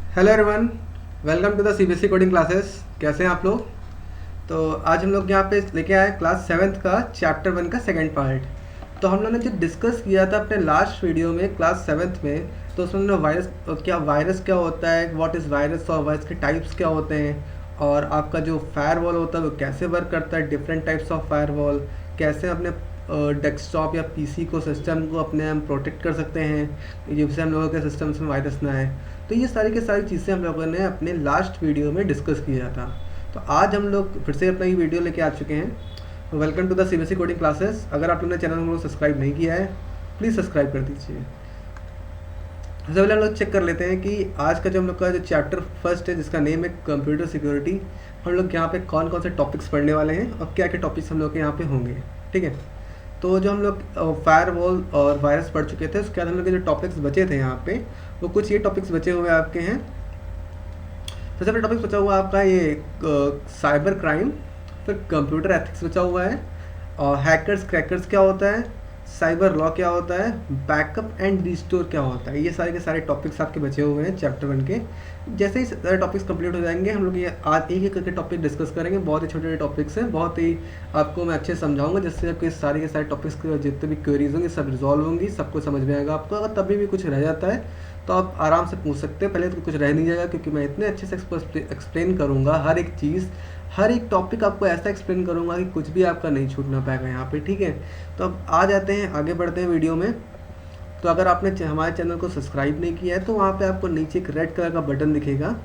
Hello everyone, welcome to the CBSE coding classes. कैसे हैं आप लोग? तो आज हम लोग यहाँ पे लेके आए क्लास 7th का चैप्टर 1 का सेकंड पार्ट। तो हम लोगों ने जो डिस्कस किया था अपने लास्ट वीडियो में क्लास 7th में, तो उसमें हमने वायरस क्या होता है, व्हाट इज़ वायरस और वायरस के टाइप्स क्या होते हैं, और आपका जो फायरवॉल होता है वो कैसे वर्क करता है, डिफरेंट टाइप्स ऑफ फायरवॉल, कैसे अपने डेस्कटॉप या पीसी को सिस्टम को अपने हम प्रोटेक्ट कर सकते हैं जिससे हम लोगों के सिस्टम्स में वायरस ना आए। तो ये सारी की सारी चीज़ें हम लोगों ने अपने लास्ट वीडियो में डिस्कस किया था। तो आज हम लोग फिर से अपना ये वीडियो लेके आ चुके हैं। Welcome to the CBSE coding classes. अगर आप लोगों ने चैनल को सब्सक्राइब नहीं किया है प्लीज़ सब्सक्राइब कर दीजिए। सबसे पहले हम लोग चेक कर लेते हैं कि आज का जो हम लोग का जो चैप्टर फर्स्ट है जिसका नेम है कंप्यूटर सिक्योरिटी, हम लोग यहाँ पे कौन कौन से टॉपिक्स पढ़ने वाले हैं और क्या क्या टॉपिक्स हम लोग के यहाँ पे होंगे। ठीक है, तो जो हम लोग फायरवॉल और वायरस पढ़ चुके थे उसके बाद हम लोग के जो टॉपिक्स बचे थे यहाँ पे वो कुछ ये टॉपिक्स बचे हुए आपके हैं। सबसे पहला टॉपिक बचा हुआ आपका ये साइबर क्राइम, फिर कंप्यूटर एथिक्स बचा हुआ है, और हैकर्स क्रैकर्स क्या होता है, साइबर लॉ क्या होता है, बैकअप एंड रिस्टोर क्या होता है। ये सारे के सारे टॉपिक्स आपके बचे हुए हैं चैप्टर 1 के। जैसे ही सारे टॉपिक्स कंप्लीट हो जाएंगे हम लोग ये आज एक एक करके टॉपिक डिस्कस करेंगे। बहुत ही छोटे छोटे टॉपिक्स हैं, बहुत ही आपको मैं अच्छे से समझाऊंगा जिससे आपके सारे के सारे टॉपिक्स के जितने भी क्वेरीज होंगे सब रिजॉल्व होंगी, सबको समझ में आएगा आपको। अगर तभी भी कुछ रह जाता है तो आप आराम से पूछ सकते हैं। पहले तो कुछ रह नहीं जाएगा क्योंकि मैं इतने अच्छे से एक्सप्लेन करूँगा हर एक चीज़, हर एक टॉपिक आपको ऐसा एक्सप्लेन करूँगा कि कुछ भी आपका नहीं छूटना पाएगा यहाँ पे। ठीक है, तो अब आ जाते हैं, आगे बढ़ते हैं वीडियो में। तो अगर आपने हमारे चैनल को सब्सक्राइब नहीं किया है तो वहाँ पे आपको नीचे एक रेड कलर का बटन दिखेगा,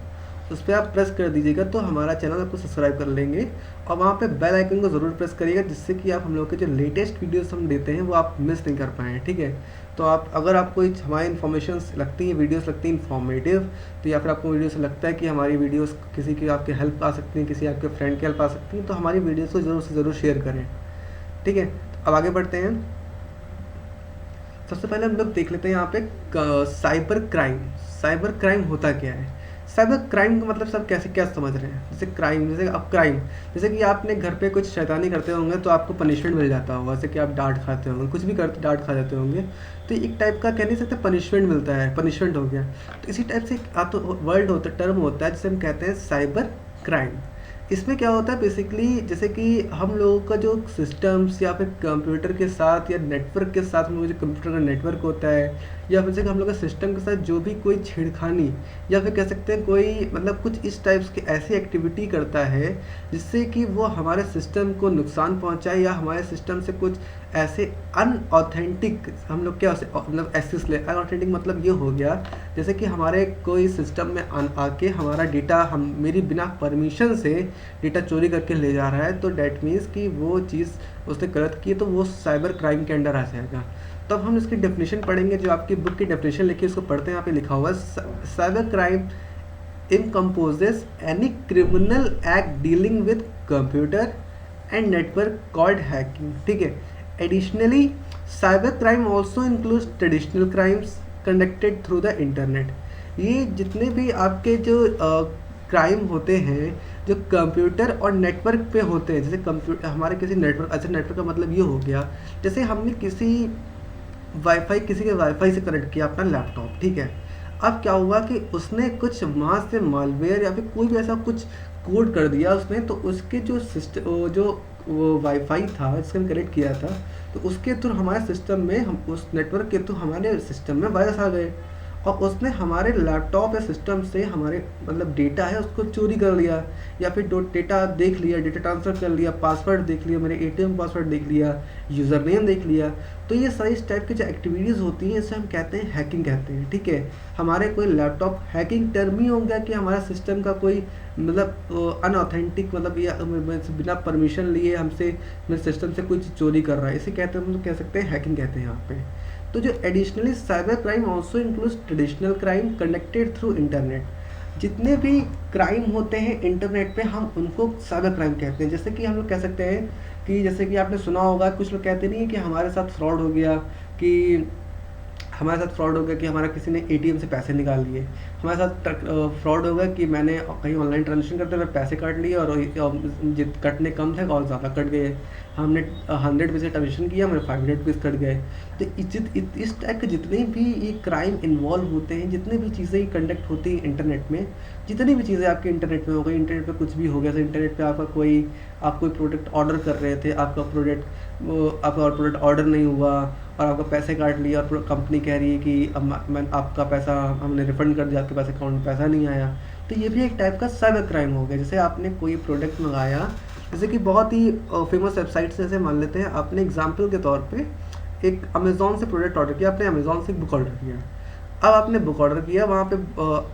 उस पर आप प्रेस कर दीजिएगा तो हमारा चैनल आपको सब्सक्राइब कर लेंगे। और वहाँ पे बेल आइकन को ज़रूर प्रेस करिएगा जिससे कि आप हम लोग के जो लेटेस्ट वीडियोस हम देते हैं वो आप मिस नहीं कर पाएँ। ठीक है, तो आप अगर आपको हमारी इन्फॉर्मेशन लगती है, वीडियोस लगती हैं इन्फॉर्मेटिव, तो या फिर आपको वीडियो से लगता है कि हमारी वीडियोस किसी की आपके हेल्प आ सकती हैं, किसी आपके फ्रेंड की हेल्प आ सकती हैं, तो हमारी वीडियोस को ज़रूर से ज़रूर शेयर करें। ठीक है, तो अब आगे बढ़ते हैं। सबसे पहले हम लोग देख लेते हैं यहाँ पे साइबर क्राइम। साइबर क्राइम होता क्या है? साइबर क्राइम का मतलब सब कैसे क्या समझ रहे हैं? जैसे क्राइम, जैसे अब क्राइम जैसे कि आपने घर पे कुछ शैतानी करते होंगे तो आपको पनिशमेंट मिल जाता होगा, जैसे कि आप डांट खाते होंगे, कुछ भी करते डांट खा जाते होंगे, तो एक टाइप का कह नहीं सकते पनिशमेंट मिलता है, पनिशमेंट हो गया। तो इसी टाइप से आप तो वर्ड होता है, टर्म होता है जिसे हम कहते हैं साइबर क्राइम। इसमें क्या होता है बेसिकली, जैसे कि हम लोगों का जो सिस्टम्स या फिर कंप्यूटर के साथ या नेटवर्क के साथ, हम लोग जो कंप्यूटर का नेटवर्क होता है या फिर जैसे हम लोग का सिस्टम के साथ जो भी कोई छेड़खानी या फिर कह सकते हैं कोई मतलब कुछ इस टाइप्स की ऐसी एक्टिविटी करता है जिससे कि वो हमारे सिस्टम को नुकसान पहुंचाए या हमारे सिस्टम से कुछ ऐसे अनऑथेंटिक हम लोग क्या मतलब एक्सेस ले। अनऑथेंटिक मतलब ये हो गया जैसे कि हमारे कोई सिस्टम में आके हमारा डेटा हम मेरी बिना परमिशन से डेटा चोरी करके ले जा रहा है, तो डैट मीन्स कि वो चीज़ उसने गलत की है, तो वो साइबर क्राइम के अंडर आ जाएगा। तब हम इसकी डेफिनेशन पढ़ेंगे, जो आपकी बुक की डेफिनेशन लिखी है उसको पढ़ते हैं। यहाँ पे लिखा हुआ है cyber crime encompasses any criminal act dealing with computer and network called hacking। ठीक है, additionally cyber crime also includes traditional crimes conducted through the internet. ये जितने भी आपके जो क्राइम होते हैं जो कंप्यूटर और नेटवर्क पे होते हैं, जैसे कंप्यूटर हमारे किसी नेटवर्क, अच्छा नेटवर्क का मतलब ये हो गया जैसे हमने किसी किसी के वाईफाई से कनेक्ट किया अपना लैपटॉप। ठीक है, अब क्या हुआ कि उसने कुछ वहाँ से मालवेयर या फिर कोई भी ऐसा कुछ कोड कर दिया उसने, तो उसके जो सिस्टम जो वो वाईफाई था जिससे हम कनेक्ट किया था, तो उसके थ्रू हमारे सिस्टम में हम उस नेटवर्क के थ्रू हमारे सिस्टम में वायरस आ गए और उसने हमारे लैपटॉप या सिस्टम से हमारे मतलब डेटा है उसको चोरी कर लिया, या फिर डेटा देख लिया, डेटा ट्रांसफ़र कर लिया, पासवर्ड देख लिया, मेरे एटीएम पासवर्ड देख लिया, यूज़र नेम देख लिया। तो ये सारी इस टाइप की जो एक्टिविटीज़ होती हैं इसे हम कहते हैं हैकिंग कहते हैं। ठीक है, हमारे कोई लैपटॉप हैकिंग टर्म ही हो गया कि हमारा सिस्टम का कोई मतलब अनऑथेंटिक मतलब ये बिना परमिशन लिए हमसे मेरे सिस्टम से कुछ चोरी कर रहा है, इसे कहते हैं, हम कह सकते हैं हैकिंग कहते हैं यहाँ पे। तो जो additionally cyber crime also includes traditional crime conducted through internet. जितने भी क्राइम होते हैं इंटरनेट पे हम उनको साइबर क्राइम कहते हैं। जैसे कि हम लोग कह सकते हैं कि जैसे कि आपने सुना होगा कुछ लोग कहते नहीं है कि हमारे साथ फ्रॉड हो गया, कि हमारे साथ फ्रॉड हो गया कि हमारा किसी ने एटीएम से पैसे निकाल लिए। हमारे साथ फ्रॉड हो गया कि मैंने कहीं ऑनलाइन ट्रांजेक्शन करते हुए पैसे काट लिए और जित कटने कम थे और ज़्यादा कट गए। हमने 100 रुपीज़ ट्रांजेक्शन किया, हमारे 500 रुपीज़ कट गए। तो इस टाइप के जितने भी ये क्राइम इन्वॉल्व होते हैं, जितने भी चीज़ें कंडक्ट होती हैं इंटरनेट में, जितनी भी चीज़ें आपके इंटरनेट में हो गई, इंटरनेट पे कुछ भी हो गया, जैसे इंटरनेट पे आप कोई प्रोडक्ट ऑर्डर कर रहे थे, आपका प्रोडक्ट ऑर्डर नहीं हुआ और आपका पैसे काट लिया और कंपनी कह रही है कि मैं आपका पैसा हमने रिफ़ंड कर दिया, आपके पास अकाउंट में पैसा नहीं आया। तो ये भी एक टाइप का साइबर क्राइम हो गया। जैसे आपने कोई प्रोडक्ट मंगाया, जैसे कि बहुत ही फेमस वेबसाइट से, जैसे मान लेते हैं आपने एग्जांपल के तौर पे एक अमेज़ॉन से प्रोडक्ट ऑर्डर किया, आपने अमेज़ॉन से बुक ऑर्डर किया। अब आपने बुक ऑर्डर किया, वहाँ पे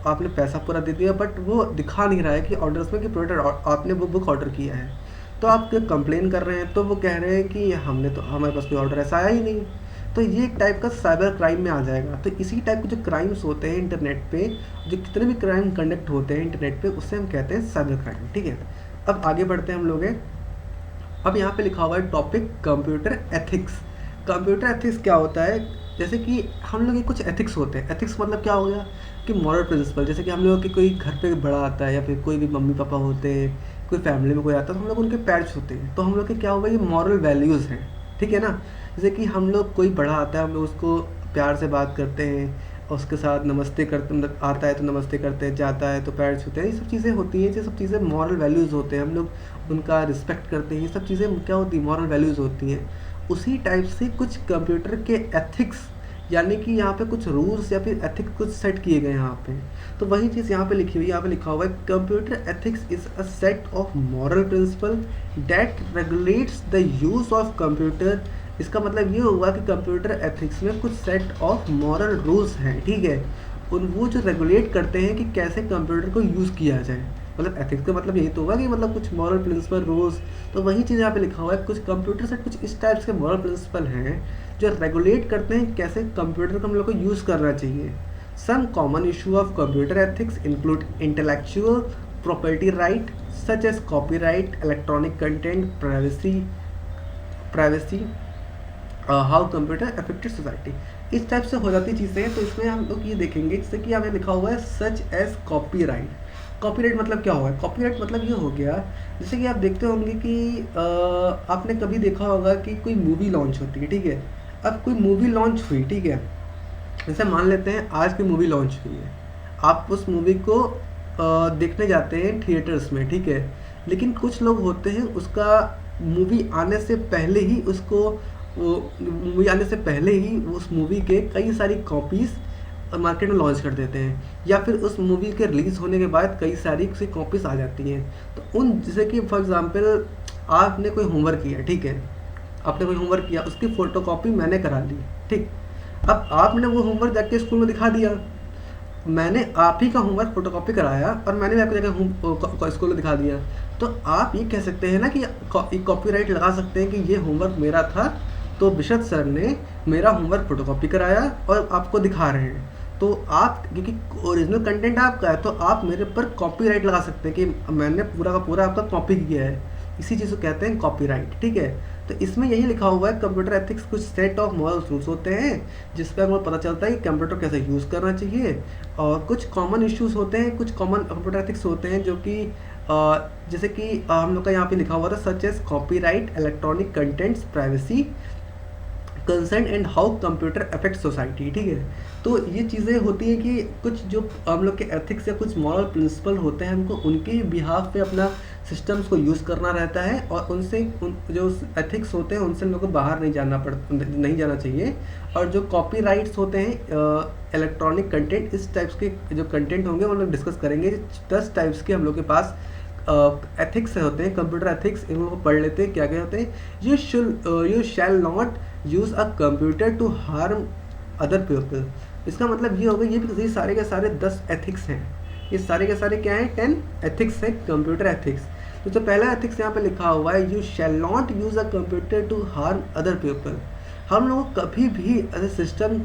आपने पैसा पूरा दे दिया, बट वो दिखा नहीं रहा है कि ऑर्डर्स में कि प्रोडक्ट आपने वो बुक ऑर्डर किया है। तो आप कंप्लेन कर रहे हैं, तो वो कह रहे हैं कि हमारे पास कोई ऑर्डर ऐसा आया ही नहीं। तो ये एक टाइप का साइबर क्राइम में आ जाएगा। तो इसी टाइप के जो क्राइम्स होते हैं इंटरनेट पे, जो कितने भी क्राइम कंडक्ट होते हैं इंटरनेट पे, उससे हम कहते हैं साइबर क्राइम। ठीक है, अब आगे बढ़ते हैं हम लोग। अब यहाँ पे लिखा हुआ है topic computer ethics. Computer ethics क्या होता है? जैसे कि हम लोग के कुछ एथिक्स होते हैं। एथिक्स मतलब क्या हो गया कि मॉरल प्रिंसिपल। जैसे कि हम लोग के कोई घर पे बड़ा आता है या फिर कोई भी मम्मी पापा होते हैं, कोई फैमिली में कोई आता है, तो हम लोग उनके पैर छूते हैं। तो हम लोग के क्या होगा, ये मॉरल वैल्यूज़ हैं। ठीक है ना? जैसे कि हम लोग कोई बड़ा आता है, हम लोग उसको प्यार से बात करते हैं और उसके साथ नमस्ते करते, मतलब आता है तो नमस्ते करते हैं, जाता है तो पैर छूते हैं। ये सब चीज़ें होती हैं, ये सब चीज़ें मॉरल वैल्यूज़ होते हैं। हम लोग उनका रिस्पेक्ट करते हैं। ये सब चीज़ें क्या होती हैं, मॉरल वैल्यूज़ होती हैं। उसी टाइप से कुछ कंप्यूटर के एथिक्स, यानी कि यहाँ पे कुछ रूल्स या फिर एथिक्स कुछ सेट किए गए हैं यहाँ पे। तो वही चीज़ यहाँ पे लिखी हुई है, यहाँ पे लिखा हुआ है computer ethics is a set of moral principal that regulates the use of computer. इसका मतलब ये हुआ कि कंप्यूटर एथिक्स में कुछ सेट ऑफ मॉरल रूल्स हैं। ठीक है, वो जो रेगुलेट करते हैं कि कैसे कंप्यूटर को यूज़ किया जाए। मतलब एथिक्स का मतलब यही तो होगा कि मतलब कुछ मॉरल प्रिंसिपल रूल्स। तो वही चीज़ यहाँ पे लिखा हुआ है, कुछ कंप्यूटर से कुछ इस टाइप्स के मॉरल प्रिंसिपल हैं जो रेगुलेट करते हैं कैसे कंप्यूटर को हम लोग को यूज़ करना चाहिए। Some common issue of computer ethics include intellectual property right such as copyright, electronic content, privacy, how computer affected society. इस टाइप से हो जाती चीज़ें। तो इसमें हम लोग ये देखेंगे, जैसे कि यहाँ पे लिखा हुआ है सच एज कॉपीराइट। कॉपीराइट मतलब क्या हुआ? कॉपीराइट मतलब ये हो गया, जैसे कि आप देखते होंगे कि आपने कभी देखा होगा कि कोई मूवी लॉन्च होती है। ठीक है, अब कोई मूवी लॉन्च हुई, ठीक है, जैसे मान लेते हैं आज की मूवी लॉन्च हुई है, आप उस मूवी को देखने जाते हैं थिएटर्स में। ठीक है, लेकिन कुछ लोग होते हैं उसका मूवी आने से पहले ही उस मूवी के कई सारी कॉपीज़ मार्केट में लॉन्च कर देते हैं, या फिर उस मूवी के रिलीज़ होने के बाद कई सारी उसकी कॉपीज़ आ जाती हैं। तो जैसे कि फॉर एग्जांपल आपने कोई होमवर्क किया, ठीक है, आपने कोई होमवर्क किया, उसकी फ़ोटोकॉपी मैंने करा ली। ठीक, अब आपने वो होमवर्क जाके स्कूल में दिखा दिया। मैंने आप ही का होमवर्क फ़ोटोकॉपी कराया और मैंने भी आपकी जगह स्कूल में दिखा दिया। तो आप ये कह सकते हैं ना कि कॉपीराइट लगा सकते हैं कि ये होमवर्क मेरा था, तो बिशत सर ने मेरा होमवर्क फ़ोटोकॉपी कराया और आपको दिखा रहे हैं। तो आप, क्योंकि ओरिजिनल कंटेंट आपका है, तो आप मेरे पर कॉपीराइट लगा सकते हैं कि मैंने पूरा का पूरा आपका कॉपी किया है। इसी चीज़ को कहते हैं कॉपीराइट। ठीक है, तो इसमें यही लिखा हुआ है कंप्यूटर एथिक्स कुछ सेट ऑफ मॉरल रूल्स होते हैं जिस पर हमें पता चलता है कि कंप्यूटर कैसे यूज़ करना चाहिए। और कुछ कॉमन इश्यूज होते हैं, कुछ कॉमन कंप्यूटर एथिक्स होते हैं जो कि जैसे कि हम लोग का यहाँ पे लिखा हुआ था such as copyright, electronic contents, privacy, concern and how computer affect society. ठीक है, तो ये चीज़ें होती हैं कि कुछ जो हम लोग के एथिक्स या कुछ मॉरल प्रिंसिपल होते हैं, हमको उनके बिहाफ पे अपना सिस्टम्स को यूज़ करना रहता है और जो एथिक्स होते हैं उनसे हम लोग को बाहर नहीं जाना चाहिए। और जो कॉपीराइट्स होते हैं, इलेक्ट्रॉनिक कंटेंट, इस टाइप्स के जो कंटेंट होंगे वो लोग डिस्कस करेंगे। 10 टाइप्स के हम लोग के पास एथिक्स होते हैं, कंप्यूटर एथिक्स। इन लोगों को पढ़ लेते हैं क्या क्या होते हैं। You shall not use a computer to harm other people. इसका मतलब ये होगा, ये सारे के सारे 10 एथिक्स हैं। ये सारे के सारे क्या हैं? 10 एथिक्स है, कंप्यूटर एथिक्स। तो जो पहला एथिक्स यहाँ पे लिखा हुआ है, you shall not use a computer to harm other people. हम लोगों को कभी भी अपने सिस्टम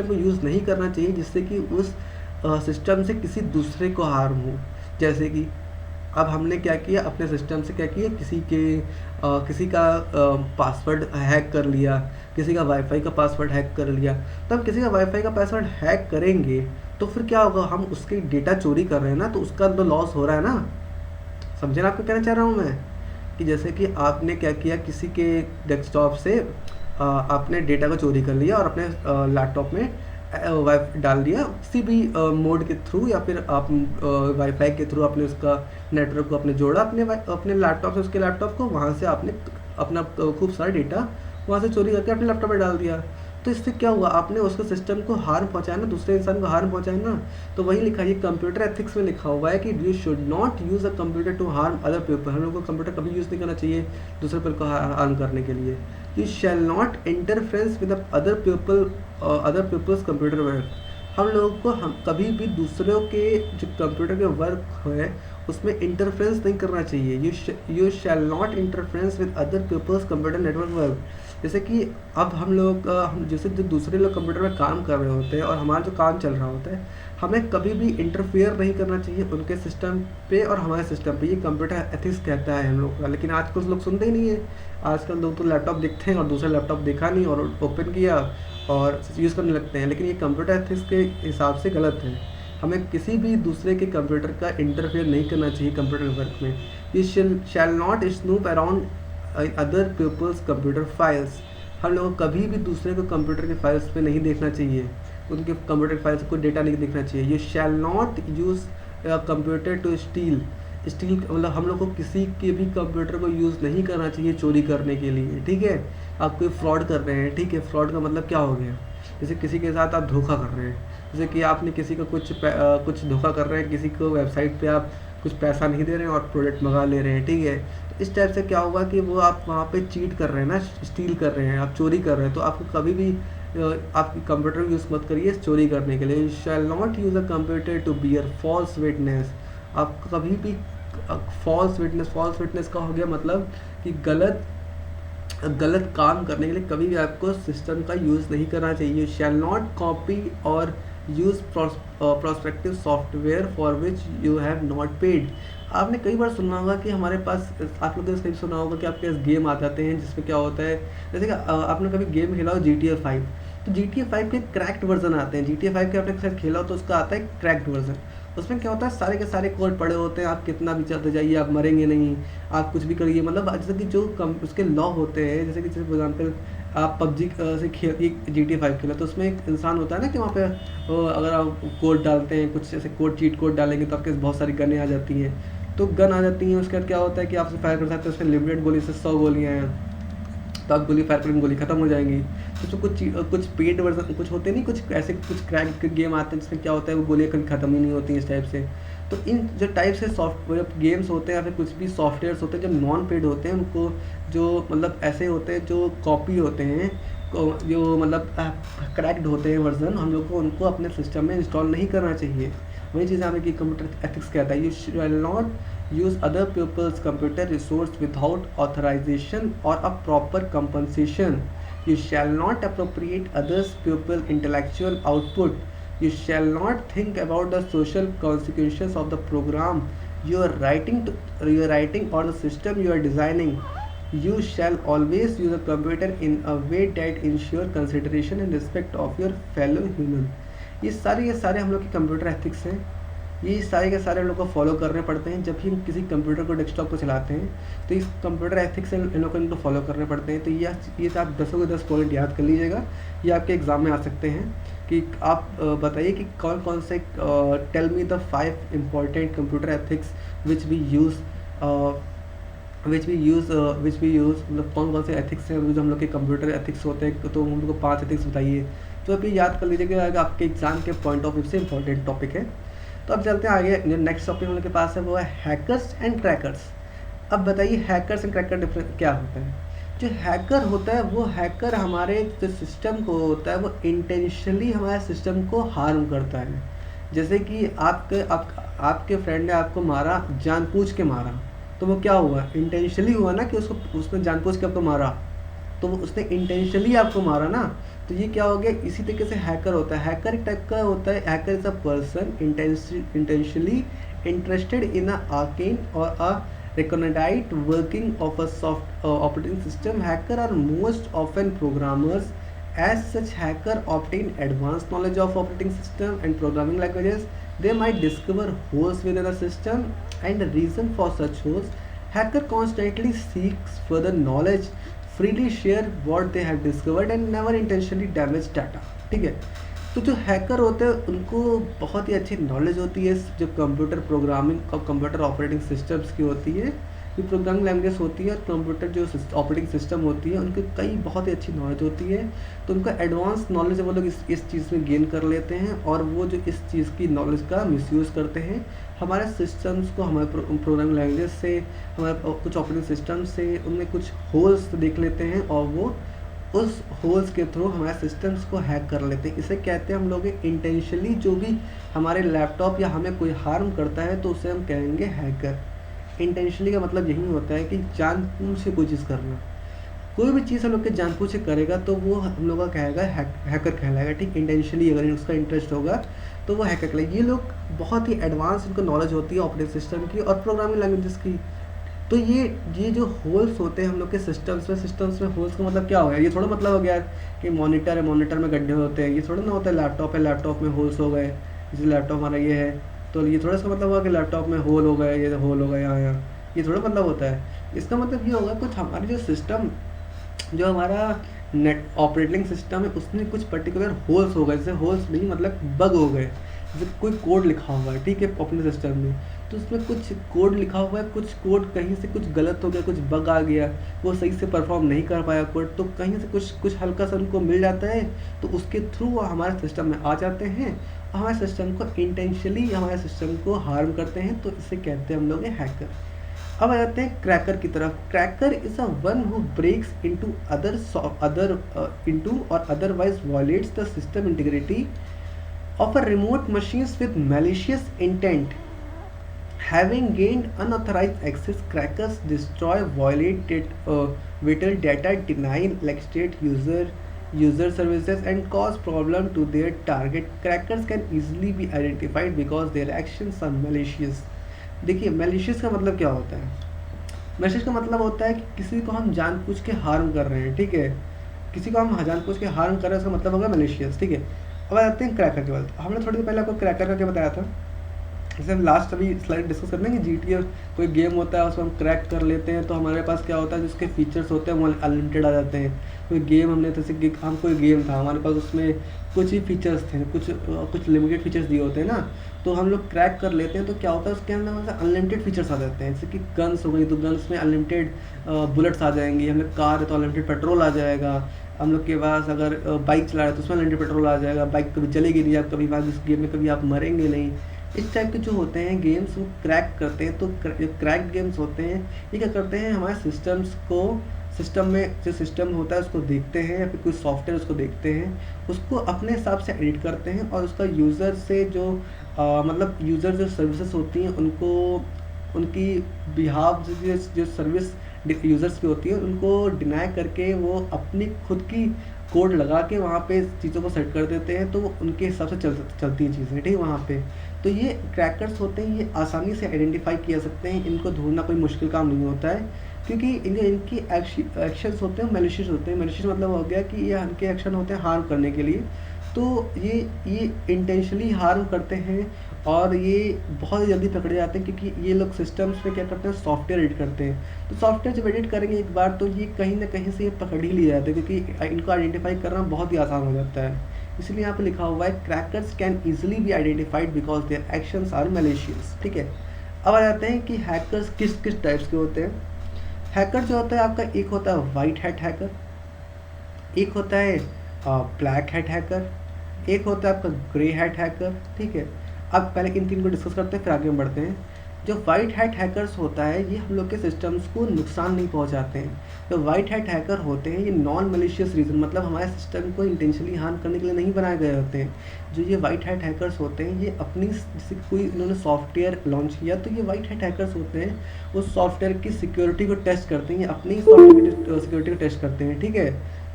को यूज़ नहीं करना चाहिए जिससे कि उस सिस्टम से किसी दूसरे को हार्म हो। जैसे कि अब हमने क्या किया, अपने सिस्टम से क्या किया, किसी का पासवर्ड हैक कर लिया, किसी का वाईफाई का पासवर्ड हैक कर लिया। तो हम किसी का वाईफाई का पासवर्ड हैक करेंगे तो फिर क्या होगा, हम उसके डेटा चोरी कर रहे हैं ना, तो उसका तो लॉस हो रहा है ना। समझे ना आपको कहना चाह रहा हूँ मैं, कि जैसे कि आपने क्या किया, किसी के डेस्कटॉप से आपने डेटा को चोरी कर लिया और अपने लैपटॉप में वाई डाल दिया, किसी भी मोड के थ्रू, या फिर आप वाईफाई के थ्रू आपने उसका नेटवर्क को अपने जोड़ा, अपने लैपटॉप से उसके लैपटॉप को, वहाँ से आपने अपना खूब सारा डेटा वहाँ से चोरी करके अपने लैपटॉप में डाल दिया। तो इससे क्या हुआ, आपने उसको सिस्टम को हार्म पहुंचाया ना, दूसरे इंसान को हार्म पहुंचाया ना। तो वही लिखा है, कंप्यूटर एथिक्स में लिखा हुआ है कि you should not use a computer to harm other people. हम लोग को कंप्यूटर कभी यूज़ नहीं करना चाहिए दूसरे पीपल को हार्म करने के लिए। You shall not interference with other people's computer work. हम लोगों को हम कभी भी दूसरों के जो कंप्यूटर के वर्क है उसमें इंटरफेरेंस नहीं करना चाहिए। You shall not interference with other people's computer network work. जैसे कि अब हम लोग हम जैसे जो दूसरे लोग कंप्यूटर में काम कर रहे होते हैं और हमारा जो काम चल रहा होता है, हमें कभी भी इंटरफेयर नहीं करना चाहिए उनके सिस्टम पे और हमारे सिस्टम पे। ये कंप्यूटर एथिक्स कहता है हम लोग का, लेकिन आजकल लोग सुनते ही नहीं है। आजकल लोग तो लैपटॉप देखते हैं और दूसरा लैपटॉप देखा नहीं और ओपन किया और यूज़ करने लगते हैं, लेकिन ये कंप्यूटर एथिक्स के हिसाब से गलत है। हमें किसी भी दूसरे के कंप्यूटर का इंटरफेयर नहीं करना चाहिए कंप्यूटर वर्क में। You shall not snoop around other people's computer files. हम लोगों को कभी भी दूसरे को कंप्यूटर के फाइल्स पे नहीं देखना चाहिए, उनके कंप्यूटर फाइल्स को डेटा नहीं देखना चाहिए। You shall not use computer to steal. मतलब हम लोग को किसी के भी कंप्यूटर को यूज़ नहीं करना चाहिए चोरी करने के लिए, ठीक है। आप कोई फ्रॉड कर रहे हैं, ठीक है, फ्रॉड का मतलब क्या हो गया, जैसे किसी के साथ आप धोखा कर रहे हैं, जैसे कि आपने किसी को कुछ धोखा कर रहे हैं, किसी को वेबसाइट पे आप कुछ पैसा नहीं दे रहे हैं और प्रोडक्ट मंगा ले रहे हैं, ठीक है। तो इस टाइप से क्या होगा कि वो आप वहाँ पे चीट कर रहे हैं ना, स्टील कर रहे हैं, आप चोरी कर रहे हैं। तो आपको कभी भी आप कंप्यूटर यूज़ मत करिए चोरी करने के लिए। You shall not use a computer to bear false witness. आप कभी भी फॉल्स विटनेस का हो गया मतलब कि गलत काम करने के लिए कभी भी आपको सिस्टम का यूज़ नहीं करना चाहिए। शैल नॉट कॉपी और use prospective software for which you have not paid. आपने कई बार सुना होगा कि हमारे पास, आप लोगों ने कभी सुना होगा कि आपके पास गेम आ जाते हैं जिसमें क्या होता है, जैसे कि आपने कभी गेम खेला हो GTA 5, तो GTA 5 के क्रैक्ड वर्जन आते हैं। GTA 5 के आपने साथ खेला हो तो उसका आता है क्रैक्ड वर्जन। उसमें क्या होता है, सारे के सारे कोड पड़े होते हैं, आप कितना भी चलते जाइए आप मरेंगे नहीं, आप कुछ भी करिए। मतलब जैसे कि जो उसके लॉ होते हैं, जैसे कि फॉर एग्जाम्पल आप PUBG से GTA 5 खेला, तो उसमें एक इंसान होता है ना कि वहाँ पे अगर आप कोड डालते हैं, कुछ ऐसे चीट कोड डालेंगे तो आपके बहुत सारी गनें आ जाती हैं। तो गन आ जाती हैं, उसके बाद क्या होता है कि आपसे फायर कर सकते हैं, उसमें लिमिटेड गोली से 100 गोलियाँ हैं, तो आप गोली फायर करेंगे, गोली खत्म हो जाएंगी। तो कुछ पेड वर्जन कुछ होते नहीं, कुछ ऐसे कुछ क्रैक गेम आते हैं जिसमें क्या होता है वो गोलियाँ कभी ख़त्म ही नहीं होती इस टाइप से। तो इन जो टाइप से सॉफ्टवेयर गेम्स होते हैं या फिर कुछ भी सॉफ्टवेयर्स होते हैं जो नॉन पेड होते हैं, उनको जो मतलब ऐसे होते हैं जो कॉपी होते हैं, जो मतलब क्रैक्ड होते हैं वर्जन, हम लोग को उनको अपने सिस्टम में इंस्टॉल नहीं करना चाहिए। वही चीज़ हमें कि कंप्यूटर एथिक्स कहता है, you shall not use other people's computer resource without authorization or a proper compensation. You shall not appropriate others people's intellectual output. You shall not think about the social consequences of the program you are writing or the system you are designing. You shall always use a computer in a way that ensure consideration and respect of your fellow human. ये सारे हम लोग के computer ethics हैं। ये सारे के सारे हम लोग को फॉलो करने पड़ते हैं जब भी हम किसी कंप्यूटर को डेस्कटॉप को चलाते हैं, तो इस कंप्यूटर एथिक्स इन लोग को इनको फॉलो करने पड़ते हैं। तो ये आप 10 के 10 पॉइंट याद कर लीजिएगा, ये आपके एग्ज़ाम में आ सकते हैं। कि आप बताइए कि कौन कौन से, tell me the 5 important computer ethics which we use मतलब कौन कौन से एथिक्स हैं जो हम लोग के कंप्यूटर एथिक्स होते हैं। तो हम लोग को 5 एथिक्स बताइए, तो आप ये याद कर लीजिएगा, आपके एग्ज़ाम के पॉइंट ऑफ व्यू से इंपॉर्टेंट टॉपिक है। तो अब चलते हैं आगे, जो नेक्स्ट टॉपिक हम लोग के पास है वो है हैकर्स एंड क्रैकर्स। अब बताइए हैकर्स एंड क्रैकर डिफरेंस क्या होता है। जो हैकर होता है वो हैकर हमारे जो सिस्टम को होता है वो इंटेंशनली हमारे सिस्टम को हार्म करता है। जैसे कि आपके फ्रेंड ने आपको मारा, जानबूझ के मारा, तो वो क्या हुआ, इंटेंशनली हुआ ना कि उसने जानबूझ के आपको मारा, तो वो उसने इंटेंशनली आपको मारा ना। तो ये क्या हो गया, इसी तरीके से हैकर होता है। हैकर एक टाइप का होता है, hacker is a person intentionally interested in a arcane or a recondite working of a soft operating system. Hacker are most often programmers. As such, hacker obtain advanced knowledge of operating system and programming languages. They might discover holes within a system and the reason for such holes. Hacker constantly seeks further knowledge, freely share what they have discovered and never intentionally damage data. ठीक है, तो जो hacker होते हैं उनको बहुत ही अच्छी knowledge होती है जो कंप्यूटर प्रोग्रामिंग और कंप्यूटर ऑपरेटिंग सिस्टम्स की होती है, जो प्रोग्रामिंग लैंग्वेज होती है और कंप्यूटर जो ऑपरेटिंग सिस्टम होती है उनकी कई बहुत ही अच्छी नॉलेज होती है। तो उनका एडवांस नॉलेज वो लोग इस चीज़ में गेन कर लेते हैं और वो जो इस चीज़ की नॉलेज का मिसयूज़ करते हैं हमारे सिस्टम्स को, हमारे प्रोग्रामिंग लैंग्वेज से, हमारे कुछ ऑपरेटिंग सिस्टम से उनमें कुछ होल्स देख लेते हैं और वो उस होल्स के थ्रू हमारे सिस्टम्स को हैक कर लेते हैं। इसे कहते हैं हम लोग इंटेंशनली जो भी हमारे लैपटॉप या हमें कोई हार्म करता है तो उसे हम कहेंगे हैकर। इंटेंशनली का मतलब यही होता है कि जानबूझ से कोई चीज़ करना, कोई भी चीज़ हम लोग के जानबूझ से करेगा तो वो हम लोग का कहेगा हैकर कहलाएगा। ठीक, इंटेंशनली अगर उसका इंटरेस्ट होगा तो वो हैकर कहलाएगा। ये लोग बहुत ही एडवांस इनको नॉलेज होती है ऑपरेटिंग सिस्टम की और प्रोग्रामिंग लैंग्वेजेस की। तो ये जो होल्स होते हैं हम लोग के सिस्टम्स में होल्स का मतलब क्या हो गया? ये थोड़ा मतलब हो गया कि मॉनिटर है, मॉनिटर में गड्ढे होते हैं, ये थोड़ा ना होता है लैपटॉप है, लैपटॉप में होल्स हो गए, जैसे लैपटॉप हमारा ये है तो ये थोड़ा सा मतलब हुआ कि लैपटॉप में होल हो गए, ये होल हो गया यहाँ, ये थोड़ा मतलब होता है। इसका मतलब ये होगा कुछ हमारी जो सिस्टम, जो हमारा नेट ऑपरेटिंग सिस्टम है उसमें कुछ पर्टिकुलर होल्स हो गए, जैसे होल्स नहीं मतलब बग हो गए, जैसे कोई कोड लिखा हुआ है, ठीक है, ऑपरेटिंग सिस्टम में तो उसमें कुछ कोड लिखा हुआ है, कुछ कोड कहीं से कुछ गलत हो गया, कुछ बग आ गया, वो सही से परफॉर्म नहीं कर पाया कोड, तो कहीं से कुछ हल्का सा उनको मिल जाता है तो उसके थ्रू वो हमारे सिस्टम में आ जाते हैं और हमारे सिस्टम को इंटेंशनली हमारे सिस्टम को हार्म करते हैं, तो इसे कहते हैं हम लोग हैकर। अब आ जाते हैं क्रैकर की तरफ। Cracker is a one who breaks into or otherwise violates the system integrity of a remote machines with malicious intent. Having gained unauthorized access, crackers destroy, violate vital data, deny, extract user services, and cause problem to their target. Crackers can easily be identified because their actions are malicious. देखिए malicious का मतलब क्या होता है? malicious का मतलब होता है कि किसी को हम जानबूझ के हार्म कर रहे हैं, ठीक है, किसी को हम जानबूझ के हार्म कर रहे हैं, उसका मतलब होगा malicious, ठीक है। अब आते हैं क्रैकर के बाद। हमने थोड़ी देर पहले आपको क्रैकर का क्या बताया था, जैसे हम लास्ट अभी स्लाइड डिस्कस करते हैं कि GTA कोई गेम होता है उसको हम क्रैक कर लेते हैं तो हमारे पास क्या होता है, जिसके फीचर्स होते हैं वो अनलिमिटेड आ जाते हैं। कोई गेम हमने जैसे हम कोई गेम था हमारे पास उसमें कुछ ही फीचर्स थे, कुछ लिमिटेड फीचर्स दिए होते हैं ना, तो हम लोग क्रैक कर लेते हैं तो क्या होता है उसके अंदर अनलिमिटेड फीचर्स आ जाते हैं। जैसे कि गन्स हो गई तो गन्स में अनलिमिटेड बुलेट्स आ जाएंगी, हम लोग कार है तो अनलिमिटेड पेट्रोल आ जाएगा, हम लोग के पास अगर बाइक चला रहे हैं तो उसमें अनलिमिटेड पेट्रोल आ जाएगा, बाइक कभी चलेगी नहीं, आप कभी बाद इस गेम में कभी आप मरेंगे नहीं। इस टाइप के जो होते हैं गेम्स वो क्रैक करते हैं। तो जो क्रैक गेम्स होते हैं ये क्या करते हैं, हमारे सिस्टम्स को, सिस्टम में जो सिस्टम होता है उसको देखते हैं या फिर कोई सॉफ्टवेयर उसको देखते हैं, उसको अपने हिसाब से एडिट करते हैं और उसका यूज़र से जो मतलब यूज़र जो सर्विसेज होती हैं उनको, उनकी बिहाफ जो सर्विस यूज़र्स की होती है उनको डिनाई करके वो अपनी खुद की कोड लगा के वहाँ पे चीज़ों को सेट कर देते हैं, तो वो उनके हिसाब से चलती हैं चीज़ें, ठीक है वहाँ पे। तो ये क्रैकर्स होते हैं, ये आसानी से आइडेंटिफाई किया सकते हैं, इनको ढूंढना कोई मुश्किल काम नहीं होता है क्योंकि इनकी एक्शंस होते हैं मैलिशियस होते हैं। मैलिशियस मतलब हो गया कि ये इनके एक्शन होते हैं हार्म करने के लिए, तो ये इंटेंशनली हार्म करते हैं और ये बहुत ही जल्दी पकड़े जाते हैं क्योंकि ये लोग सिस्टम्स में क्या करते हैं, सॉफ्टवेयर एडिट करते हैं। तो सॉफ्टवेयर जब एडिट करेंगे एक बार तो ये कहीं ना कहीं से ये पकड़ ही लिए जाते हैं क्योंकि इनको आइडेंटिफाई करना बहुत ही आसान हो जाता है। इसलिए यहाँ पे लिखा हुआ है crackers can easily be identified because their actions are malicious, ठीक है। अब आ जाते हैं कि हैकर्स किस किस टाइप्स के होते हैं। हैकर जो होता है आपका, एक होता है वाइट हैट हैकर, एक होता है ब्लैक हैट हैकर, एक होता है आपका ग्रे हैट हैकर, ठीक है। अब पहले इन तीन को डिस्कस करते हैं फिर आगे हम बढ़ते हैं। जो वाइट हैट हैकर्स होता है ये हम लोग के सिस्टम्स को नुकसान नहीं पहुंचाते हैं। जो वाइट हैट हैकर होते हैं ये नॉन मैलिशियस रीज़न, मतलब हमारे सिस्टम को इंटेंशनली हार्म करने के लिए नहीं बनाए गए होते हैं। जो ये वाइट हैट हैकर्स होते हैं ये अपनी, जैसे कोई इन्होंने सॉफ्टवेयर लॉन्च किया तो ये वाइट हैट हैकर्स होते हैं उस सॉफ्टवेयर की सिक्योरिटी को टेस्ट करते हैं, ये अपनी सॉफ्टवेयर की सिक्योरिटी को टेस्ट करते हैं, ठीक है।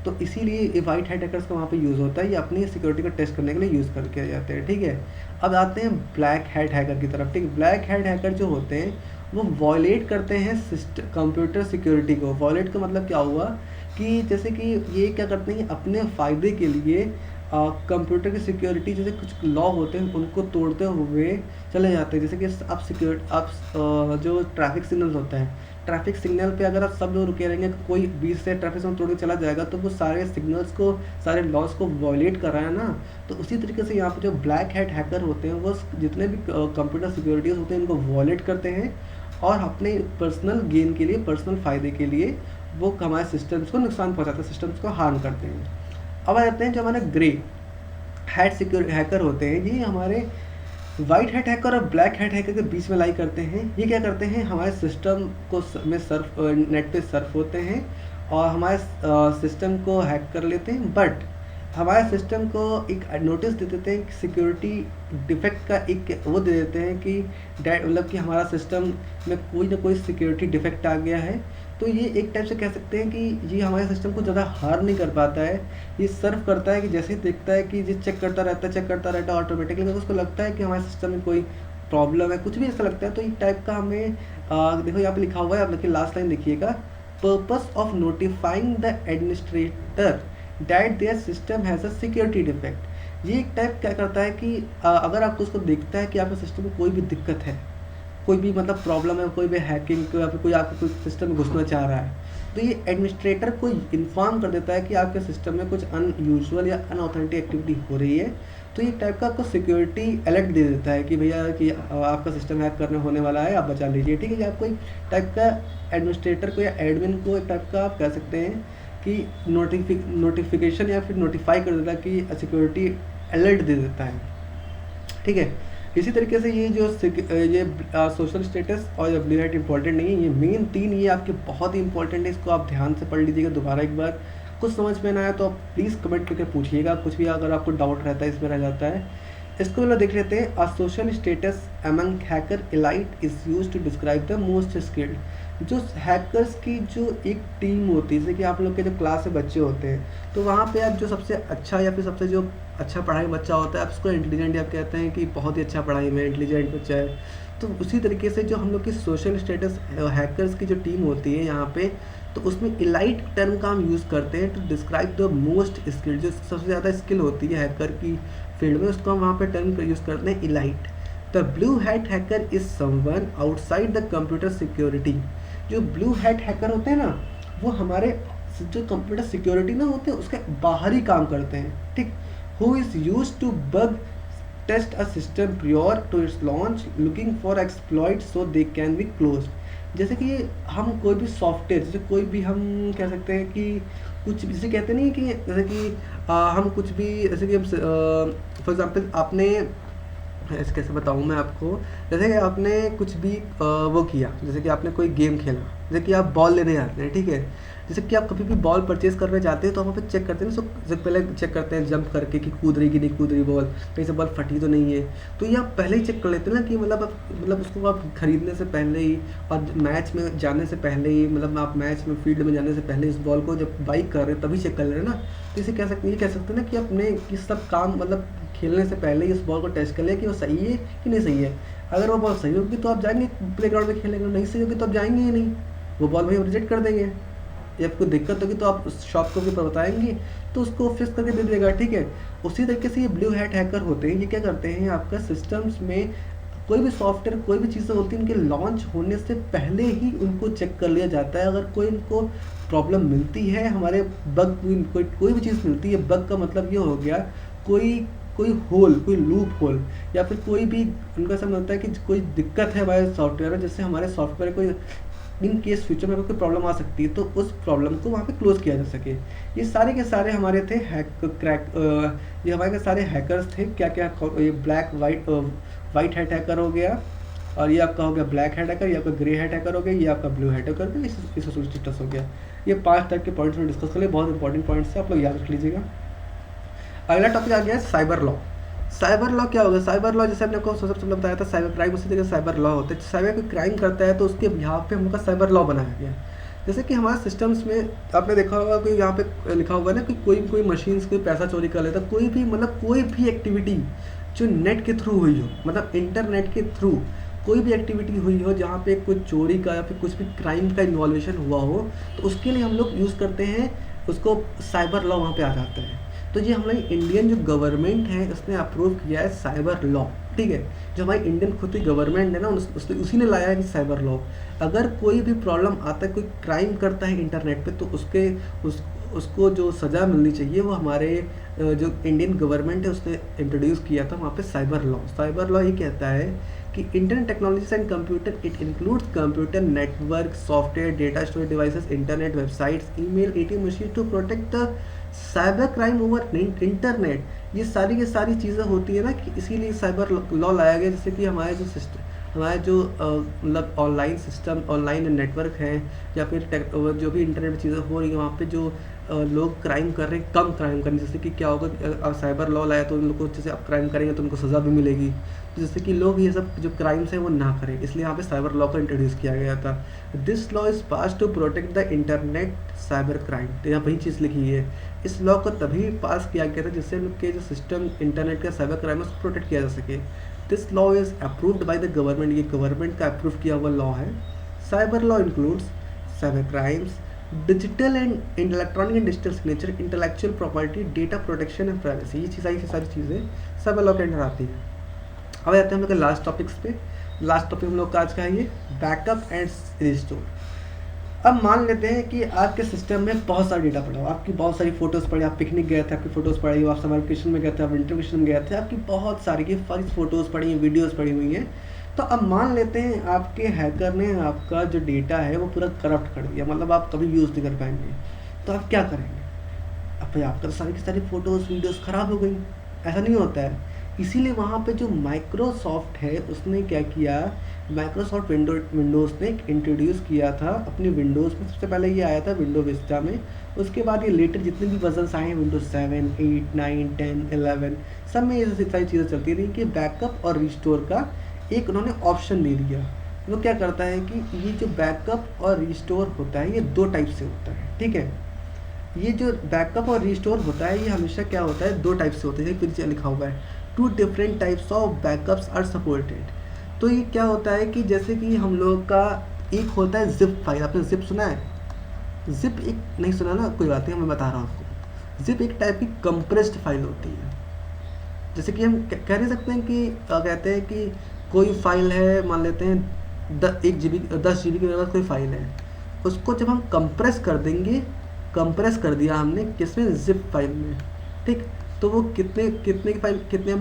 तो इसीलिए ये वाइट हैट हैकर्स का वहाँ पे यूज़ होता है, ये अपनी सिक्योरिटी को टेस्ट करने के लिए यूज़ करके जाते हैं, ठीक है। अब आते हैं ब्लैक हैट हैकर की तरफ, ठीक है। ब्लैक हैट हैकर जो होते हैं वो वॉयलेट करते हैं कंप्यूटर सिक्योरिटी को। वॉयलेट का मतलब क्या हुआ कि जैसे कि ये क्या करते हैं, अपने फ़ायदे के लिए कंप्यूटर की सिक्योरिटी, जैसे कुछ लॉ होते हैं उनको तोड़ते हुए चले जाते हैं। जैसे कि आप जो ट्रैफिक सिग्नल होता है, ट्रैफिक सिग्नल पे अगर आप सब लोग रुके रहेंगे, कोई बीच से ट्रैफिक सिग्नल तोड़ के चला जाएगा तो वो सारे सिग्नल्स को, सारे लॉज को वॉयलेट कर रहा है ना। तो उसी तरीके से यहाँ पे जो ब्लैक हैट हैकर होते हैं वो जितने भी कंप्यूटर सिक्योरिटीज़ होते हैं उनको वॉयलेट करते हैं और अपने पर्सनल गेन के लिए, पर्सनल फ़ायदे के लिए वो हमारे सिस्टम्स को नुकसान पहुँचाते हैं, सिस्टम्स को हार्म करते हैं। अब आ जाते हैं जो हमारे ग्रे हैट सिक्योर हैकर होते हैं, ये हमारे वाइट हैट हैकर और ब्लैक हैट हैकर के बीच में लाई करते हैं। ये क्या करते हैं, हमारे सिस्टम को में सर्फ, नेट पे सर्फ होते हैं और हमारे सिस्टम को हैक कर लेते हैं, बट हमारे सिस्टम को एक नोटिस दे देते हैं, सिक्योरिटी डिफेक्ट का एक वो दे देते हैं कि मतलब कि हमारा सिस्टम में कोई ना कोई सिक्योरिटी डिफेक्ट आ गया है। तो ये एक टाइप से कह सकते हैं कि ये हमारे सिस्टम को ज़्यादा हार्म नहीं कर पाता है, ये सर्व करता है कि जैसे ही देखता है कि ये चेक करता रहता है ऑटोमेटिकली, अगर उसको लगता है कि हमारे सिस्टम में कोई प्रॉब्लम है, कुछ भी ऐसा लगता है, तो एक टाइप का हमें देखो यहाँ पे लिखा हुआ है, आप देखिए लास्ट लाइन देखिएगा, purpose of notifying the administrator that there system has a security defect. ये एक टाइप क्या करता है कि अगर आपको उसको देखता है कि आपके सिस्टम में कोई भी दिक्कत है, कोई भी मतलब प्रॉब्लम है, कोई भी हैकिंग या फिर कोई आपके कोई सिस्टम में घुसना चाह रहा है, तो ये एडमिनिस्ट्रेटर को इन्फॉर्म कर देता है कि आपके सिस्टम में कुछ अनयूजुअल या अनऑथेंटिक एक्टिविटी हो रही है। तो ये टाइप का आपको सिक्योरिटी अलर्ट दे देता है कि भैया कि आपका सिस्टम हैक करने होने वाला है, आप बचा लीजिए, ठीक है। या कोई टाइप का एडमिनिस्ट्रेटर को या एडमिन को एक टाइप का आप कह सकते हैं कि नोटिफिकेशन या फिर नोटिफाई कर देता है कि सिक्योरिटी अलर्ट दे देता है, ठीक है। इसी तरीके से ये जो ये सोशल स्टेटस और ब्लू हैट इंपॉर्टेंट नहीं है, ये मेन तीन ये आपके बहुत ही इंपॉर्टेंट है, इसको आप ध्यान से पढ़ लीजिएगा दोबारा एक बार। कुछ समझ में ना आया तो आप प्लीज़ कमेंट करके पूछिएगा, कुछ भी अगर आपको डाउट रहता है इसमें रह जाता है। इसको मतलब देख लेते हैं। Social status among hacker elite is use to describe the most skilled. जो हैकर्स की जो एक टीम होती है, जैसे कि आप लोग के जो क्लास से बच्चे होते हैं, तो वहाँ पे आप जो सबसे अच्छा या फिर सबसे जो अच्छा पढ़ाई बच्चा होता है, आप उसको इंटेलिजेंट आप कहते हैं कि बहुत ही अच्छा पढ़ाई में इंटेलिजेंट बच्चा है। तो उसी तरीके से जो हम लोग की सोशल स्टेटस हैकर्स की जो टीम होती है यहाँ पे, तो उसमें इलाइट टर्म का हम यूज़ करते हैं to describe the most skill. जो सबसे ज़्यादा स्किल होती है हैकर की फील्ड में, उसको हम वहाँ पे टर्म का यूज़ करते हैं elite. The blue hat hacker is someone outside the computer security. जो ब्लू हैट हैकर होते हैं ना, वो हमारे जो कंप्यूटर सिक्योरिटी ना होते हैं उसके बाहर ही काम करते हैं, ठीक। Who is use to bug test a system prior to its launch looking for exploit so they can be close. जैसे कि हम कोई भी सॉफ्टवेयर, जैसे कोई भी हम कह सकते हैं कि कुछ जैसे कहते नहीं कि जैसे कि हम कुछ भी जैसे कि फॉर एग्जांपल आपने ऐसे कैसे बताऊँ मैं आपको, जैसे कि आपने कुछ भी वो किया, जैसे कि आपने कोई गेम खेला, जैसे कि आप बॉल लेने जाते हैं, ठीक है। जैसे कि आप कभी भी बॉल परचेज़ करने जाते हैं तो आप वहाँ पे चेक करते हैं, सबसे पहले चेक करते हैं जंप करके कि कूद रही कि नहीं कूद रही बॉल, कहीं से बॉल फटी तो नहीं है। तो ये आप पहले ही चेक कर लेते हैं ना कि मतलब उसको आप खरीदने से पहले ही और मैच में जाने से पहले ही, मतलब आप मैच में फील्ड में जाने से पहले इस बॉल को जब बाई कर रहे हैं तभी चेक कर ले रहे हैं ना। तो इसे कह सकते हैं, ये कह सकते हैं ना कि अपने ये सब काम मतलब खेलने से पहले ही इस बॉल को टेस्ट कर लिया कि वो सही है कि नहीं सही है। अगर वो बॉल सही होगी तो आप जाएंगे प्लेग्राउंड में खेलेंगे, नहीं सही होगी तो आप जाएंगे ही नहीं, वो बॉल भाई रिजेक्ट कर देंगे। या कोई दिक्कत होगी तो आप उस शॉप को भी बताएंगे तो उसको फिक्स करके दे देगा, ठीक है। उसी तरीके से ये ब्लू हैट हैकर होते हैं, ये क्या करते हैं, आपका सिस्टम्स में कोई भी सॉफ्टवेयर, कोई भी चीज़ें होती हैं, इनके लॉन्च होने से पहले ही उनको चेक कर लिया जाता है। अगर कोई इनको प्रॉब्लम मिलती है, हमारे बग कोई भी चीज़ मिलती है, बग का मतलब ये हो गया कोई होल, कोई लूप होल, या फिर कोई भी उनका समझ होता है कि कोई दिक्कत है हमारे सॉफ्टवेयर में, जिससे हमारे सॉफ्टवेयर कोई इन केस फ्यूचर में कोई प्रॉब्लम आ सकती है, तो उस प्रॉब्लम को वहाँ पे क्लोज किया जा सके। ये सारे के सारे हमारे थे ये हमारे के सारे हैकर्स थे। क्या क्या, ये वाइट हैट हैकर हो गया, और ये आपका हो गया ब्लैक हैट हैकर, ये आपका ग्रे हैट हैकर हो गया, ये आपका ब्लू हैट हैकर हो गया, ये सोशल स्टेटस हो गया। ये 5 टाइप के पॉइंट्स में डिस्कस कर लिए, बहुत इंपॉर्टेंट पॉइंट्स है, आप लोग याद रख लीजिएगा। अगला टॉपिक आ गया है साइबर लॉ। साइबर लॉ क्या होगा? साइबर लॉ जैसे हमने आपको सबसे पहले बताया था, साइबर क्राइम उसी तरह साइबर लॉ होते हैं। साइबर कोई क्राइम करता है तो उसके बिहाफ पे हम लोग का साइबर लॉ बनाया गया। जैसे कि हमारे सिस्टम्स में आपने देखा होगा कि यहाँ पे लिखा हुआ है ना कि कोई कोई मशीन से कोई पैसा चोरी कर लेता, कोई भी मतलब कोई भी एक्टिविटी जो नेट के थ्रू हुई हो, मतलब इंटरनेट के थ्रू कोई भी एक्टिविटी हुई हो जहाँ पे कोई चोरी का या फिर कुछ भी क्राइम का इन्वॉल्वेशन हुआ हो, तो उसके लिए हम लोग यूज़ करते हैं उसको, साइबर लॉ वहाँ पे आ जाता है। तो ये हमारी इंडियन जो गवर्नमेंट है उसने अप्रूव किया है साइबर लॉ, ठीक है। जो हमारी इंडियन खुद की गवर्नमेंट है ना, उसने उसी ने लाया है कि साइबर लॉ। अगर कोई भी प्रॉब्लम आता है, कोई क्राइम करता है इंटरनेट पे, तो उसको जो सज़ा मिलनी चाहिए वो हमारे जो इंडियन गवर्नमेंट है उसने इंट्रोड्यूस किया था वहाँ पे साइबर लॉ। साइबर लॉ ये कहता है कि internet technologies and computer, it includes computer network, software, data storage devices, internet, websites, email, ATM machine to protect the cyber crime over internet. ये सारी चीज़ें होती है ना, कि इसीलिए साइबर लॉ लाया गया। जैसे कि हमारे जो सिस्टम, हमारे जो मतलब ऑनलाइन सिस्टम, ऑनलाइन नेटवर्क हैं, या फिर जो भी इंटरनेट में चीज़ें हो रही हैं वहाँ पे जो लोग क्राइम कर रहे हैं, कम क्राइम करने। जैसे कि क्या होगा, अब साइबर लॉ लाया तो उन लोग को, जैसे अब क्राइम करेंगे तो उनको सज़ा भी मिलेगी, तो जैसे कि लोग ये सब जो क्राइम्स हैं वो ना करें, इसलिए यहाँ पे साइबर लॉ को इंट्रोड्यूस किया गया था। This law is pass to protect the internet cyber crime. तो यहाँ वही चीज़ लिखी है। इस लॉ को तभी पास किया गया था जिससे उनके जो सिस्टम इंटरनेट का साइबर क्राइम है उसको प्रोटेक्ट किया जा सके। This law is approved by the government. ये गवर्नमेंट का अप्रूव किया हुआ लॉ है। Cyber law includes cyber crimes, digital and electronic and digital signature, intellectual property, data protection and privacy. ये सारी चीज़ें साइबर लॉ के अंडर आती हैं। अब आते हैं हम लोग के लास्ट टॉपिक्स पे। लास्ट टॉपिक हम लोग का आज का है ये बैकअप एंड रिस्टोर। अब मान लेते हैं कि आपके सिस्टम में बहुत सारा डेटा पड़ा हो, आपकी बहुत सारी फोटोज़ पड़ी, आप पिकनिक गए थे, आपकी फ़ोटोज़ पड़ी हो, आप समर वेकेशन में गए थे, आप विंटर वेकेशन में गए थे, आपकी बहुत सारी की फ़ोटोज़ पड़ी हैं, वीडियोज़ पड़ी हुई हैं। तो अब मान लेते हैं आपके हैकर ने आपका जो डेटा है वो पूरा करप्ट कर दिया, मतलब आप कभी यूज़ नहीं कर पाएंगे। तो आप क्या करेंगे? अब भाई आपका तो सारी की सारी फ़ोटोज़ वीडियोज़ ख़राब हो गई। ऐसा नहीं होता है। इसीलिए वहाँ पे जो माइक्रोसॉफ्ट है उसने क्या किया, माइक्रोसॉफ्ट विंडोज़ ने इंट्रोड्यूस किया था अपने विंडोज़ में। सबसे पहले ये आया था विंडो विस्टा में, उसके बाद ये लेटर जितने भी वर्जन्स आए हैं, विंडोज़ 7, 8, 9, 10, 11, सब में ये सारी चीज़ें चलती रही कि बैकअप और रिस्टोर का एक उन्होंने ऑप्शन दे दिया। वो क्या करता है कि ये जो बैकअप और रिस्टोर होता है ये 2 टाइप से होता है, ठीक है। ये जो बैकअप और रिस्टोर होता है ये हमेशा क्या होता है, 2 टाइप से होते हैं। पीछे लिखा हुआ है 2 different types of backups are supported. तो ये क्या होता है कि जैसे कि हम लोग का एक होता है जिप फाइल। आपने जिप सुना है? जिप एक नहीं सुना ना, कोई बात नहीं, मैं बता रहा हूँ आपको। जिप एक टाइप की कंप्रेस्ड फाइल होती है। जैसे कि हम कह नहीं सकते हैं कि कहते हैं कि कोई फाइल है, मान लेते हैं 1 GB 10 GB के मेरे पास कोई फाइल है, उसको जब हम कंप्रेस कर देंगे, कंप्रेस कर दिया हमने किसमें, जिप फाइल में, ठीक। तो वो कितने की फाइल कितने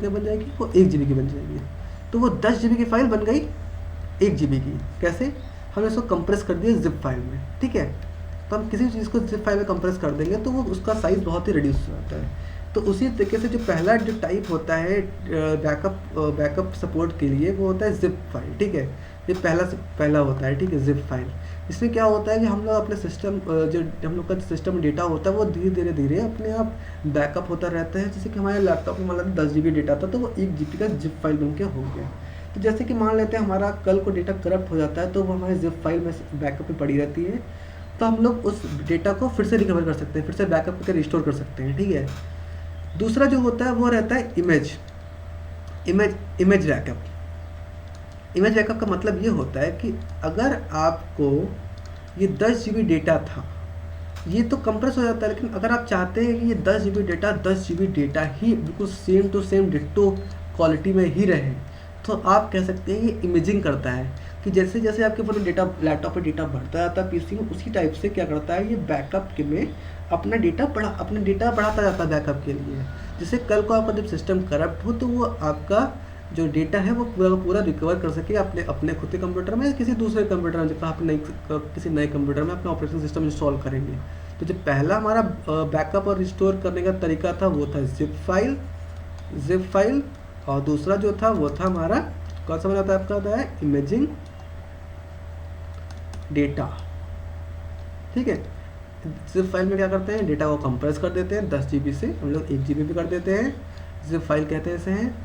बन जाएगी, वो 1 GB की बन जाएगी। तो वो 10 GB की फाइल बन गई 1 GB की। कैसे? हमने उसको कंप्रेस कर दिया जिप फाइल में, ठीक है। तो हम किसी चीज़ को जिप फाइल में कंप्रेस कर देंगे तो वो उसका साइज़ बहुत ही रिड्यूस हो जाता है। तो उसी तरीके से जो पहला जो टाइप होता है बैकअप सपोर्ट के लिए, वो होता है जिप फाइल, ठीक है। ये पहला होता है, ठीक है, जिप फाइल। इसमें क्या होता है कि हम लोग अपने सिस्टम जो हम लोग का सिस्टम डेटा होता है वो धीरे अपने आप बैकअप होता रहता है। जैसे कि हमारे लैपटॉप में मान लेते 10 GB डेटा था तो वो 1 GB का जिप फाइल बन के हो गया। तो जैसे कि मान लेते हैं हमारा कल को डेटा करप्ट हो जाता है तो वो हमारे जिप फाइल में बैकअप में पड़ी रहती है, तो हम लोग उस डेटा को फिर से रिकवर कर सकते हैं, फिर से बैकअप करके रिस्टोर कर सकते हैं, ठीक है। दूसरा जो होता है वो रहता है इमेज बैकअप। इमेज बैकअप का मतलब ये होता है कि अगर आपको ये 10 GB डेटा था, ये तो कंप्रेस हो जाता है, लेकिन अगर आप चाहते हैं कि ये 10 GB डेटा ही बिल्कुल same to same ditto quality में ही रहे, तो आप कह सकते हैं ये इमेजिंग करता है कि जैसे जैसे आपके फोन डेटा लैपटॉप पर डेटा बढ़ता जाता है पीसी में, उसी टाइप से क्या करता है ये बैकअप के में अपना डेटा बढ़ाता जाता है बैकअप के लिए। जैसे कल को आपका जब सिस्टम करप्ट हो तो वो आपका जो डेटा है वो पूरा रिकवर कर सके अपने खुद के कंप्यूटर में या किसी दूसरे कंप्यूटर में, जब आप किसी नए कंप्यूटर में अपना ऑपरेटिंग सिस्टम इंस्टॉल करेंगे। तो जो पहला हमारा बैकअप और रिस्टोर करने का तरीका था वो था जिप फाइल, और दूसरा जो था वो था हमारा कौन सा बनाता है आपका होता है इमेजिंग डेटा, ठीक है। जिप फाइल में क्या करते हैं, डेटा को कंप्रेस कर देते हैं 10 GB से हम लोग 1 GB पे कर देते हैं, जिप फाइल कहते हैं इसे हैं।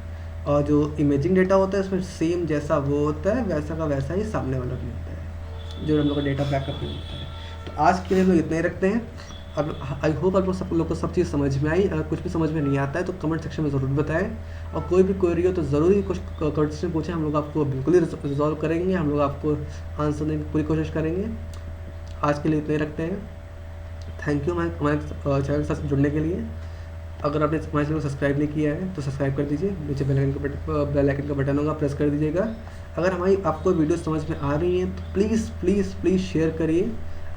और जो इमेजिंग डेटा होता है उसमें सेम जैसा वो होता है वैसा का वैसा ही सामने वाला भी होता है। जो हम लोग का डेटा बैकअप में होता है। तो आज के लिए हम लोग इतना ही रखते हैं। अब आई होप आप लोग को सब चीज़ समझ में आई। अगर कुछ भी समझ में नहीं आता है तो कमेंट सेक्शन में ज़रूर बताएं, और कोई भी क्वेरी हो तो ज़रूर ही कुछ क्वेश्चन पूछें, हम लोग आपको बिल्कुल ही रिजॉल्व करेंगे, हम लोग आपको आंसर देने की पूरी कोशिश करेंगे। आज के लिए इतना ही रखते हैं। थैंक यू हमारे चैनल के साथ जुड़ने के लिए। अगर आपने हमारे चैनल को सब्सक्राइब नहीं किया है तो सब्सक्राइब कर दीजिए, नीचे बेल आइकन का बटन होगा, प्रेस कर दीजिएगा। अगर हमारी आपको वीडियो समझ में आ रही हैं तो प्लीज़ प्लीज़ प्लीज़ शेयर करिए।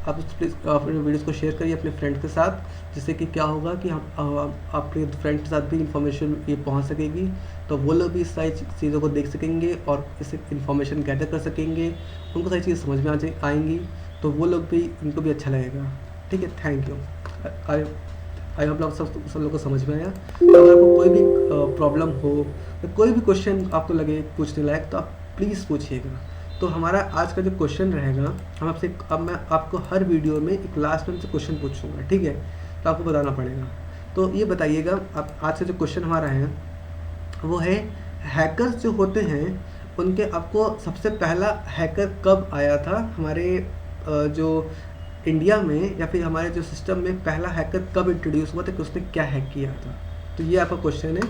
आप प्लीज़ अपने वीडियोस को शेयर करिए अपने फ्रेंड के साथ, जिससे कि क्या होगा कि हम अपने फ्रेंड के साथ भी इंफॉर्मेशन ये पहुंच सकेगी, तो वो लोग भी इस सारी चीज़ों को देख सकेंगे और इससे इंफॉर्मेशन गैदर कर सकेंगे, उनको सारी चीज़ समझ में आएंगी, तो वो लोग भी, उनको भी अच्छा लगेगा। ठीक है, थैंक यू। आई होप सब लोग को समझ में आया। अगर आपको कोई भी प्रॉब्लम हो, कोई भी क्वेश्चन आपको लगे पूछने लायक, तो आप प्लीज़ पूछिएगा। तो हमारा आज का जो क्वेश्चन रहेगा, अब मैं आपको हर वीडियो में एक लास्ट में से क्वेश्चन पूछूंगा, ठीक है, तो आपको बताना पड़ेगा। तो ये बताइएगा, अब आज का जो क्वेश्चन हमारा है वो है, हैकर्स जो होते हैं उनके, आपको सबसे पहला हैकर कब आया था हमारे जो इंडिया में, या फिर हमारे जो सिस्टम में पहला हैकर कब इंट्रोड्यूस हुआ था, कि उसने क्या हैक किया था। तो ये आपका क्वेश्चन है,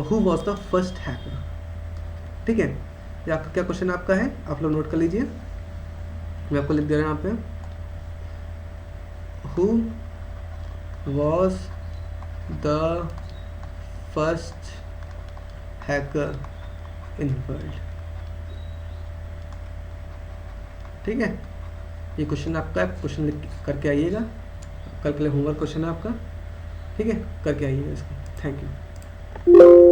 who was the first hacker. ठीक है, ये आपका क्या क्वेश्चन आपका है, आप लोग नोट कर लीजिए, मैं आपको लिख दे रहा हूँ यहाँ पे। Who was the first hacker in world. ठीक है, ये क्वेश्चन आपका है, क्वेश्चन लिख करके आइएगा, कल के लिए होमवर्क क्वेश्चन है आपका। ठीक है, करके आइएगा इसको। Thank you.